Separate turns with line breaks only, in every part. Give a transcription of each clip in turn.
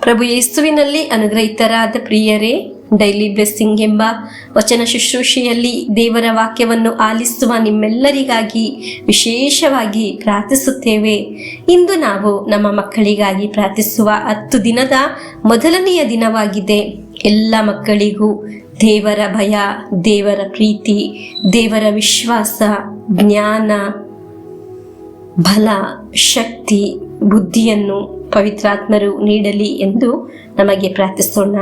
ಪ್ರಭು ಯೇಸುವಿನಲ್ಲಿ ಅನುಗ್ರಹಿತರಾದ ಪ್ರಿಯರೇ, daily blessing ಎಂಬ ವಚನ ಶುಶ್ರೂಷೆಯಲ್ಲಿ ದೇವರ ವಾಕ್ಯವನ್ನು ಆಲಿಸುವ ನಿಮ್ಮೆಲ್ಲರಿಗಾಗಿ ವಿಶೇಷವಾಗಿ ಪ್ರಾರ್ಥಿಸುತ್ತೇವೆ. ಇಂದು ನಾವು ನಮ್ಮ ಮಕ್ಕಳಿಗಾಗಿ ಪ್ರಾರ್ಥಿಸುವ 10 ದಿನದ ಮೊದಲನೆಯ ದಿನವಾಗಿದೆ. ಎಲ್ಲ ಮಕ್ಕಳಿಗೂ ದೇವರ ಭಯ, ದೇವರ ಪ್ರೀತಿ, ದೇವರ ವಿಶ್ವಾಸ, ಜ್ಞಾನ, ಬಲ, ಶಕ್ತಿ, ಬುದ್ಧಿಯನ್ನು ಪವಿತ್ರಾತ್ಮರು ನೀಡಲಿ ಎಂದು ನಮಗೆ ಪ್ರಾರ್ಥಿಸೋಣ.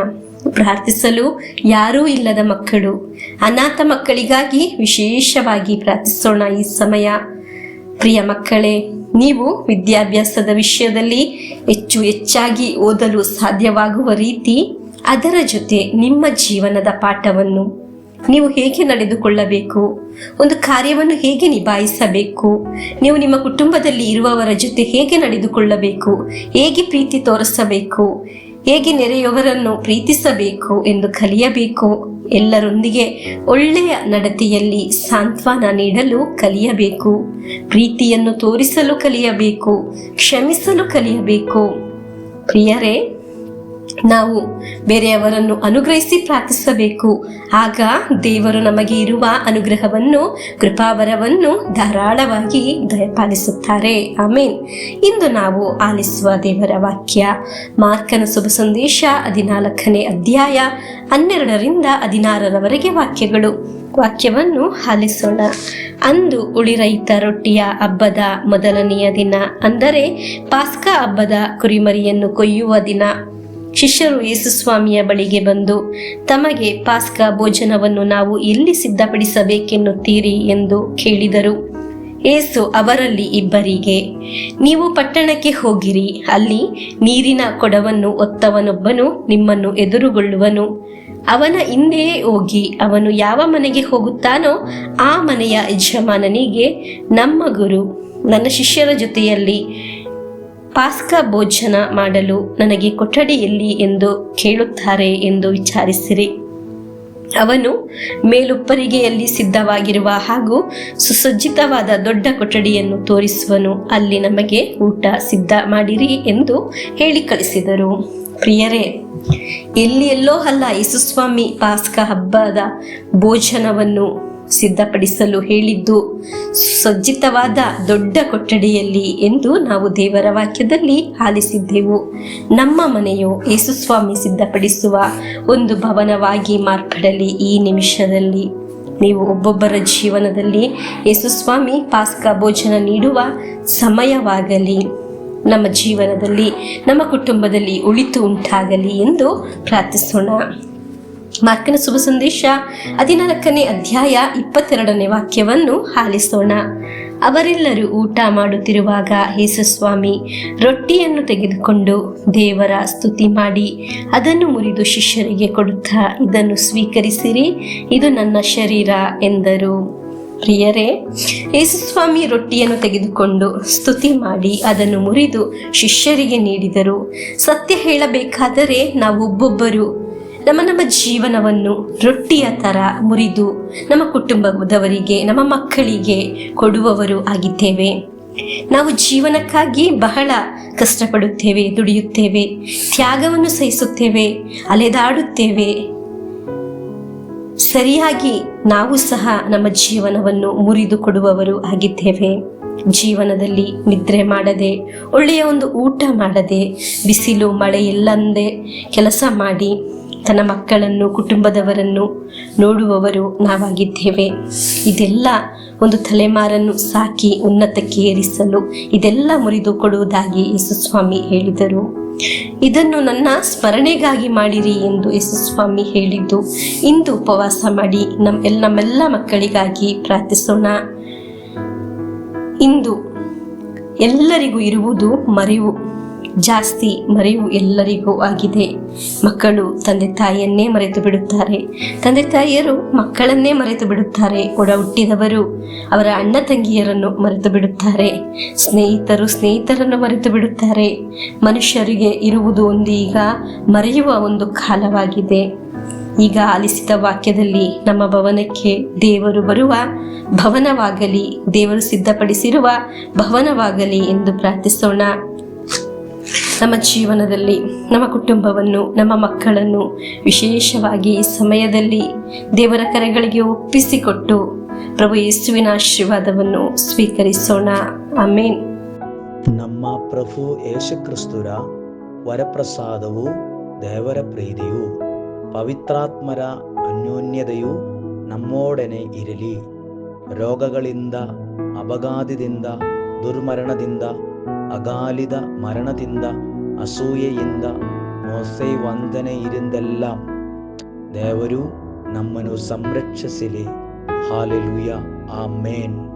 ಪ್ರಾರ್ಥಿಸಲು ಯಾರೂ ಇಲ್ಲದ ಮಕ್ಕಳು, ಅನಾಥ ಮಕ್ಕಳಿಗಾಗಿ ವಿಶೇಷವಾಗಿ ಪ್ರಾರ್ಥಿಸೋಣ ಈ ಸಮಯ. ಪ್ರಿಯ ಮಕ್ಕಳೇ, ನೀವು ವಿದ್ಯಾಭ್ಯಾಸದ ವಿಷಯದಲ್ಲಿ ಹೆಚ್ಚಾಗಿ ಓದಲು ಸಾಧ್ಯವಾಗುವ ರೀತಿ, ಅದರ ಜೊತೆ ನಿಮ್ಮ ಜೀವನದ ಪಾಠವನ್ನು ನೀವು ಹೇಗೆ ನಡೆದುಕೊಳ್ಳಬೇಕು, ಒಂದು ಕಾರ್ಯವನ್ನು ಹೇಗೆ ನಿಭಾಯಿಸಬೇಕು, ನೀವು ನಿಮ್ಮ ಕುಟುಂಬದಲ್ಲಿ ಇರುವವರ ಜೊತೆ ಹೇಗೆ ನಡೆದುಕೊಳ್ಳಬೇಕು, ಹೇಗೆ ಪ್ರೀತಿ ತೋರಿಸಬೇಕು, ಹೇಗೆ ನೆರೆಯವರನ್ನು ಪ್ರೀತಿಸಬೇಕು ಎಂದು ಕಲಿಯಬೇಕು. ಎಲ್ಲರೊಂದಿಗೆ ಒಳ್ಳೆಯ ನಡತೆಯಲ್ಲಿ ಸಾಂತ್ವನ ನೀಡಲು ಕಲಿಯಬೇಕು. ಪ್ರೀತಿಯನ್ನು ತೋರಿಸಲು ಕಲಿಯಬೇಕು. ಕ್ಷಮಿಸಲು ಕಲಿಯಬೇಕು. ಪ್ರಿಯರೇ, ನಾವು ಬೇರೆಯವರನ್ನು ಅನುಗ್ರಹಿಸಿ ಪ್ರಾರ್ಥಿಸಬೇಕು. ಆಗ ದೇವರು ನಮಗೆ ಇರುವ ಅನುಗ್ರಹವನ್ನು, ಕೃಪಾವರವನ್ನು ಧಾರಾಳವಾಗಿ ದಯಪಾಲಿಸುತ್ತಾರೆ. ಆಮೇನ್. ಇಂದು ನಾವು ಆಲಿಸುವ ದೇವರ ವಾಕ್ಯ ಮಾರ್ಕನ ಶುಭ ಸಂದೇಶ 14ನೇ ಅಧ್ಯಾಯ 12ರಿಂದ 16ರವರೆಗೆ ವಾಕ್ಯಗಳು. ವಾಕ್ಯವನ್ನು ಆಲಿಸೋಣ. ಅಂದು ಉಳಿರಹಿತ ರೊಟ್ಟಿಯ ಹಬ್ಬದ ಮೊದಲನೆಯ ದಿನ, ಅಂದರೆ ಪಾಸ್ಕಾ ಹಬ್ಬದ ಕುರಿಮರಿಯನ್ನು ಕೊಯ್ಯುವ ದಿನ, ಶಿಷ್ಯರು ಯೇಸುಸ್ವಾಮಿಯ ಬಳಿಗೆ ಬಂದು ತಮಗೆ ಪಾಸ್ಕಾ ಭೋಜನವನ್ನು ನಾವು ಎಲ್ಲಿ ಸಿದ್ಧಪಡಿಸಬೇಕೆನ್ನುತ್ತೀರಿ ಎಂದು ಕೇಳಿದರು. ಯೇಸು ಅವರಲ್ಲಿ ಇಬ್ಬರಿಗೆ, ನೀವು ಪಟ್ಟಣಕ್ಕೆ ಹೋಗಿರಿ. ಅಲ್ಲಿ ನೀರಿನ ಕೊಡವನ್ನು ಹೊತ್ತವನೊಬ್ಬನು ನಿಮ್ಮನ್ನು ಎದುರುಗೊಳ್ಳುವನು. ಅವನ ಹಿಂದೆಯೇ ಹೋಗಿ ಅವನು ಯಾವ ಮನೆಗೆ ಹೋಗುತ್ತಾನೋ ಆ ಮನೆಯ ಯಜಮಾನನಿಗೆ, ನಮ್ಮ ಗುರು ನನ್ನ ಶಿಷ್ಯರ ಜೊತೆಯಲ್ಲಿ ಪಾಸ್ಕಾ ಭೋಜನ ಮಾಡಲು ನನಗೆ ಕೊಠಡಿ ಎಲ್ಲಿ ಎಂದು ಕೇಳುತ್ತಾರೆ ಎಂದು ವಿಚಾರಿಸಿರಿ. ಅವನು ಮೇಲುಪ್ಪರಿಗೆಯಲ್ಲಿ ಸಿದ್ಧವಾಗಿರುವ ಹಾಗೂ ಸುಸಜ್ಜಿತವಾದ ದೊಡ್ಡ ಕೊಠಡಿಯನ್ನು ತೋರಿಸುವನು. ಅಲ್ಲಿ ನಮಗೆ ಊಟ ಸಿದ್ಧ ಮಾಡಿರಿ ಎಂದು ಹೇಳಿ ಕಳಿಸಿದರು. ಪ್ರಿಯರೇ, ಎಲ್ಲೋ ಅಲ್ಲ ಯೇಸುಸ್ವಾಮಿ ಪಾಸ್ಕಾ ಹಬ್ಬದ ಭೋಜನವನ್ನು ಸಿದ್ಧಪಡಿಸಲು ಹೇಳಿದ್ದು ಸಜ್ಜಿತವಾದ ದೊಡ್ಡ ಕೊಠಡಿಯಲ್ಲಿ ಎಂದು ನಾವು ದೇವರ ವಾಕ್ಯದಲ್ಲಿ ಆಲಿಸಿದ್ದೆವು. ನಮ್ಮ ಮನೆಯು ಯೇಸುಸ್ವಾಮಿ ಸಿದ್ಧಪಡಿಸುವ ಒಂದು ಭವನವಾಗಿ ಮಾರ್ಪಡಲಿ. ಈ ನಿಮಿಷದಲ್ಲಿ ನೀವು ಒಬ್ಬೊಬ್ಬರ ಜೀವನದಲ್ಲಿ ಯೇಸುಸ್ವಾಮಿ ಪಾಸ್ಕಾ ಭೋಜನ ನೀಡುವ ಸಮಯವಾಗಲಿ. ನಮ್ಮ ಜೀವನದಲ್ಲಿ, ನಮ್ಮ ಕುಟುಂಬದಲ್ಲಿ ಒಳಿತು ಉಂಟಾಗಲಿ ಎಂದು ಪ್ರಾರ್ಥಿಸೋಣ. ಮಾರ್ಕನ ಶುಭ ಸಂದೇಶ 14ನೇ ಅಧ್ಯಾಯ 22ನೇ ವಾಕ್ಯವನ್ನು ಆಲಿಸೋಣ. ಅವರೆಲ್ಲರೂ ಊಟ ಮಾಡುತ್ತಿರುವಾಗ ಯೇಸುಸ್ವಾಮಿ ರೊಟ್ಟಿಯನ್ನು ತೆಗೆದುಕೊಂಡು ದೇವರ ಸ್ತುತಿ ಮಾಡಿ ಅದನ್ನು ಮುರಿದು ಶಿಷ್ಯರಿಗೆ ಕೊಡುತ್ತಾ, ಇದನ್ನು ಸ್ವೀಕರಿಸಿರಿ, ಇದು ನನ್ನ ಶರೀರ ಎಂದರು. ಪ್ರಿಯರೇ, ಯೇಸುಸ್ವಾಮಿ ರೊಟ್ಟಿಯನ್ನು ತೆಗೆದುಕೊಂಡು ಸ್ತುತಿ ಮಾಡಿ ಅದನ್ನು ಮುರಿದು ಶಿಷ್ಯರಿಗೆ ನೀಡಿದರು. ಸತ್ಯ ಹೇಳಬೇಕಾದರೆ ನಾವು ಒಬ್ಬೊಬ್ಬರು ನಮ್ಮ ಜೀವನವನ್ನು ರೊಟ್ಟಿಯ ಥರ ಮುರಿದು ನಮ್ಮ ಕುಟುಂಬದವರಿಗೆ, ನಮ್ಮ ಮಕ್ಕಳಿಗೆ ಕೊಡುವವರು ಆಗಿದ್ದೇವೆ. ನಾವು ಜೀವನಕ್ಕಾಗಿ ಬಹಳ ಕಷ್ಟಪಡುತ್ತೇವೆ, ದುಡಿಯುತ್ತೇವೆ, ತ್ಯಾಗವನ್ನು ಸಹಿಸುತ್ತೇವೆ, ಅಲೆದಾಡುತ್ತೇವೆ. ಸರಿಯಾಗಿ ನಾವು ಸಹ ನಮ್ಮ ಜೀವನವನ್ನು ಮುರಿದು ಕೊಡುವವರು ಆಗಿದ್ದೇವೆ. ಜೀವನದಲ್ಲಿ ನಿದ್ರೆ ಮಾಡದೆ, ಒಳ್ಳೆಯ ಒಂದು ಊಟ ಮಾಡದೆ, ಬಿಸಿಲು ಮಳೆ ಇಲ್ಲಂದೆ ಕೆಲಸ ಮಾಡಿ ತನ್ನ ಮಕ್ಕಳನ್ನು, ಕುಟುಂಬದವರನ್ನು ನೋಡುವವರು ನಾವಾಗಿದ್ದೇವೆ. ಇದೆಲ್ಲ ಒಂದು ತಲೆಮಾರನ್ನು ಸಾಕಿ ಉನ್ನತಕ್ಕೆ ಏರಿಸಲು ಇದೆಲ್ಲ ಮುರಿದು ಕೊಡುವುದಾಗಿ ಯೇಸುಸ್ವಾಮಿ ಹೇಳಿದರು. ಇದನ್ನು ನನ್ನ ಸ್ಮರಣೆಗಾಗಿ ಮಾಡಿರಿ ಎಂದು ಯೇಸುಸ್ವಾಮಿ ಹೇಳಿದ್ದು. ಇಂದು ಉಪವಾಸ ಮಾಡಿ ನಮ್ಮೆಲ್ಲ ಮಕ್ಕಳಿಗಾಗಿ ಪ್ರಾರ್ಥಿಸೋಣ. ಇಂದು ಎಲ್ಲರಿಗೂ ಇರುವುದು ಮರೆವು, ಜಾಸ್ತಿ ಮರೆವು ಎಲ್ಲರಿಗೂ ಆಗಿದೆ. ಮಕ್ಕಳು ತಂದೆ ತಾಯಿಯನ್ನೇ ಮರೆತು ಬಿಡುತ್ತಾರೆ, ತಂದೆ ತಾಯಿಯರು ಮಕ್ಕಳನ್ನೇ ಮರೆತು ಬಿಡುತ್ತಾರೆ, ಒಡ ಹುಟ್ಟಿದವರು ಅವರ ಅಣ್ಣ ತಂಗಿಯರನ್ನು ಮರೆತು ಬಿಡುತ್ತಾರೆ, ಸ್ನೇಹಿತರು ಸ್ನೇಹಿತರನ್ನು ಮರೆತು ಬಿಡುತ್ತಾರೆ. ಮನುಷ್ಯರಿಗೆ ಇರುವುದು ಒಂದು ಈಗ ಮರೆಯುವ ಒಂದು ಕಾಲವಾಗಿದೆ. ಈಗ ಆಲಿಸಿದ ವಾಕ್ಯದಲ್ಲಿ ನಮ್ಮ ಭವನಕ್ಕೆ ದೇವರು ಬರುವ ಭವನವಾಗಲಿ, ದೇವರು ಸಿದ್ಧಪಡಿಸಿರುವ ಭವನವಾಗಲಿ ಎಂದು ಪ್ರಾರ್ಥಿಸೋಣ. ನಮ್ಮ ಜೀವನದಲ್ಲಿ ನಮ್ಮ ಕುಟುಂಬವನ್ನು, ನಮ್ಮ ಮಕ್ಕಳನ್ನು ವಿಶೇಷವಾಗಿ ಈ ಸಮಯದಲ್ಲಿ ದೇವರ ಕರೆಗಳಿಗೆ ಒಪ್ಪಿಸಿಕೊಟ್ಟು ಪ್ರಭು ಯೇಸುವಿನ ಆಶೀರ್ವಾದವನ್ನು ಸ್ವೀಕರಿಸೋಣ. ಆಮೇನ್.
ನಮ್ಮ ಪ್ರಭು ಯೇಸುಕ್ರಿಸ್ತರ ವರಪ್ರಸಾದವು, ದೇವರ ಪ್ರೀತಿಯು, ಪವಿತ್ರಾತ್ಮರ ಅನ್ಯೋನ್ಯತೆಯು ನಮ್ಮೊಡನೆ ಇರಲಿ. ರೋಗಗಳಿಂದ, ಅಪಘಾತದಿಂದ, ದುರ್ಮರಣದಿಂದ, ಅಗಾಲಿದ ಮರಣದಿಂದ, ಅಸೂಯೆಯಿಂದ, ಮೋಸೆ ವಂದನೆಯಿಂದೆല്ലാം ದೇವರು ನಮ್ಮನ್ನು ಸಂರಕ್ಷಿಸಲಿ. ಹಾಲೆಲೂಯ. ಆಮೇನ್.